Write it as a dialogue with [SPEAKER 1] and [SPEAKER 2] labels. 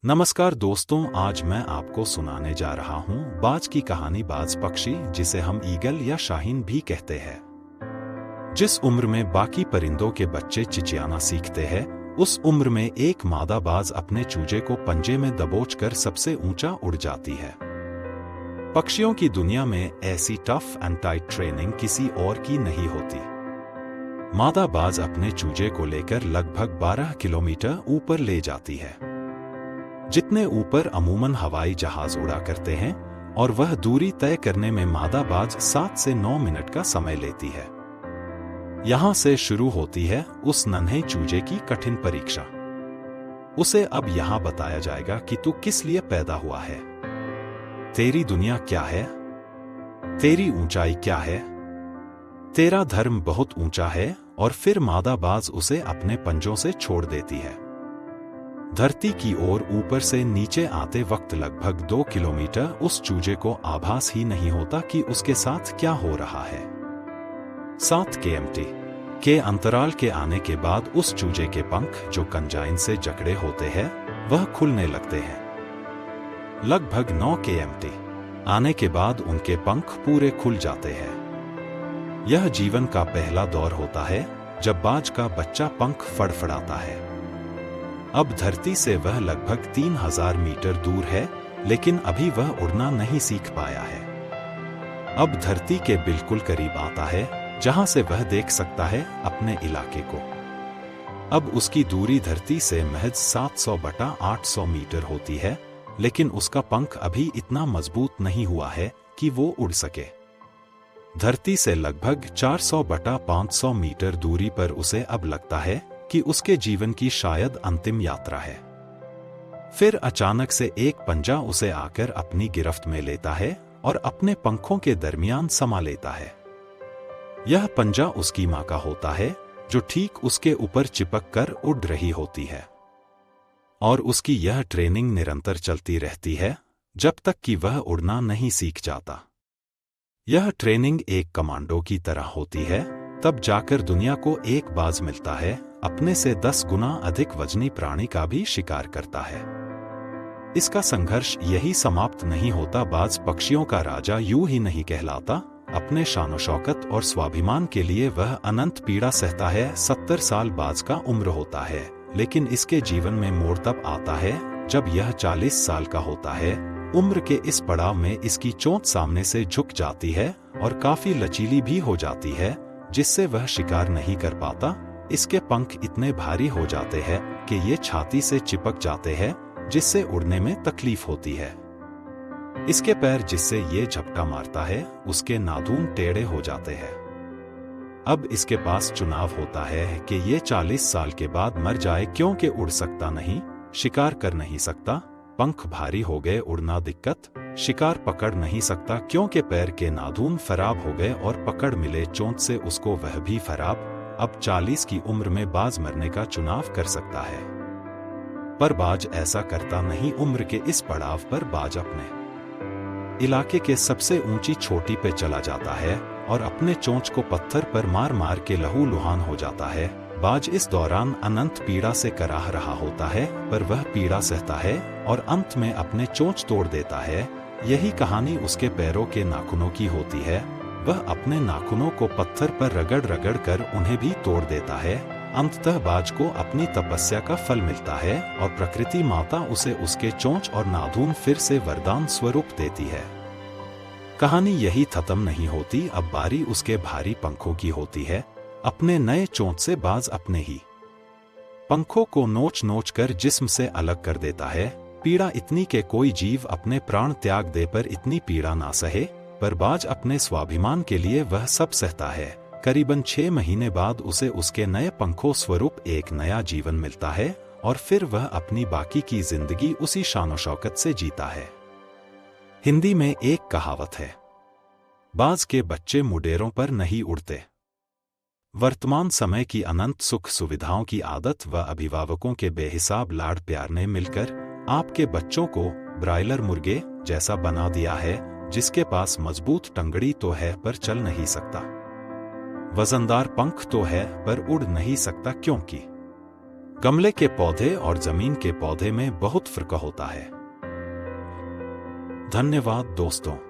[SPEAKER 1] नमस्कार दोस्तों, आज मैं आपको सुनाने जा रहा हूँ बाज की कहानी। बाज पक्षी, जिसे हम ईगल या शाहीन भी कहते हैं, जिस उम्र में बाकी परिंदों के बच्चे चिचियाना सीखते हैं, उस उम्र में एक मादा बाज अपने चूजे को पंजे में दबोचकर सबसे ऊंचा उड़ जाती है। पक्षियों की दुनिया में ऐसी टफ एंड टाइट ट्रेनिंग किसी और की नहीं होती। मादा बाज अपने चूजे को लेकर लगभग 12 किलोमीटर ऊपर ले जाती है, जितने ऊपर अमूमन हवाई जहाज उड़ा करते हैं, और वह दूरी तय करने में मादा बाज 7 से 9 मिनट का समय लेती है। यहां से शुरू होती है उस नन्हे चूजे की कठिन परीक्षा। उसे अब यहां बताया जाएगा कि तू किस लिए पैदा हुआ है, तेरी दुनिया क्या है, तेरी ऊंचाई क्या है, तेरा धर्म बहुत ऊंचा है। और फिर मादा बाज उसे अपने पंजों से छोड़ देती है। धरती की ओर ऊपर से नीचे आते वक्त लगभग 2 किलोमीटर उस चूजे को आभास ही नहीं होता कि उसके साथ क्या हो रहा है। 7 किमी के अंतराल के आने के बाद उस चूजे के पंख, जो कंजाइन से जकड़े होते हैं, वह खुलने लगते हैं। लगभग 9 किमी आने के बाद उनके पंख पूरे खुल जाते हैं। यह जीवन का पहला दौर होता है जब बाज का बच्चा पंख फड़फड़ाता है। अब धरती से वह लगभग 3000 मीटर दूर है, लेकिन अभी वह उड़ना नहीं सीख पाया है। अब धरती के बिल्कुल करीब आता है, जहां से वह देख सकता है अपने इलाके को। अब उसकी दूरी धरती से महज 700/800 मीटर होती है, लेकिन उसका पंख अभी इतना मजबूत नहीं हुआ है कि वो उड़ सके। धरती से लगभग 400/500 मीटर दूरी पर उसे अब लगता है कि उसके जीवन की शायद अंतिम यात्रा है। फिर अचानक से एक पंजा उसे आकर अपनी गिरफ्त में लेता है और अपने पंखों के दरमियान समा लेता है। यह पंजा उसकी मां का होता है, जो ठीक उसके ऊपर चिपक कर उड़ रही होती है। और उसकी यह ट्रेनिंग निरंतर चलती रहती है, जब तक कि वह उड़ना नहीं सीख जाता। यह ट्रेनिंग एक कमांडो की तरह होती है। तब जाकर दुनिया को एक बाज मिलता है, अपने से 10 गुना अधिक वजनी प्राणी का भी शिकार करता है। इसका संघर्ष यही समाप्त नहीं होता। बाज पक्षियों का राजा यूं ही नहीं कहलाता। अपने शानो शौकत और स्वाभिमान के लिए वह अनंत पीड़ा सहता है। 70 साल बाज का उम्र होता है, लेकिन इसके जीवन में मोड़ तब आता है जब यह 40 साल का होता है। उम्र के इस पड़ाव में इसकी चोंच सामने से झुक जाती है और काफी लचीली भी हो जाती है, जिससे वह शिकार नहीं कर पाता। इसके पंख इतने भारी हो जाते हैं कि ये छाती से चिपक जाते हैं, जिससे उड़ने में तकलीफ होती है। इसके पैर, जिससे ये झपटा मारता है, उसके नाखून टेढ़े हो जाते हैं। अब इसके पास चुनाव होता है कि ये 40 साल के बाद मर जाए, क्योंकि उड़ सकता नहीं, शिकार कर नहीं सकता। पंख भारी हो गए, उड़ना दिक्कत, शिकार पकड़ नहीं सकता क्योंकि पैर के नाखून खराब हो गए, और पकड़ मिले चोंच से उसको वह भी खराब। अब 40 की उम्र में बाज मरने का चुनाव कर सकता है, पर बाज ऐसा करता नहीं। उम्र के इस पड़ाव पर बाज अपने इलाके के सबसे ऊंची चोटी पे चला जाता है और अपने चोंच को पत्थर पर मार मार के लहूलुहान हो जाता है। बाज इस दौरान अनंत पीड़ा से कराह रहा होता है, पर वह पीड़ा सहता है और अंत में अपने चोंच तोड़ देता है। यही कहानी उसके पैरों के नाखूनों की होती है। वह अपने नाखूनों को पत्थर पर रगड़ रगड़ कर उन्हें भी तोड़ देता है। अंततः बाज को अपनी तपस्या का फल मिलता है और प्रकृति माता उसे उसके चोंच और नाखून फिर से वरदान स्वरूप देती है। कहानी यही खत्म नहीं होती। अब बारी उसके भारी पंखों की होती है। अपने नए चोंच से बाज अपने ही पंखों को नोच नोच कर जिस्म से अलग कर देता है। पीड़ा इतनी के कोई जीव अपने प्राण त्याग दे पर इतनी पीड़ा ना सहे, पर बाज अपने स्वाभिमान के लिए वह सब सहता है। करीबन 6 महीने बाद उसे उसके नए पंखों स्वरूप एक नया जीवन मिलता है, और फिर वह अपनी बाकी की जिंदगी उसी शानो शौकत से जीता है। हिंदी में एक कहावत है, बाज के बच्चे मुडेरों पर नहीं उड़ते। वर्तमान समय की अनंत सुख सुविधाओं की आदत व अभिभावकों के बेहिसाब लाड़ प्यार ने मिलकर आपके बच्चों को ब्रायलर मुर्गे जैसा बना दिया है, जिसके पास मजबूत टंगड़ी तो है पर चल नहीं सकता, वजनदार पंख तो है पर उड़ नहीं सकता, क्योंकि गमले के पौधे और जमीन के पौधे में बहुत फर्क होता है। धन्यवाद दोस्तों।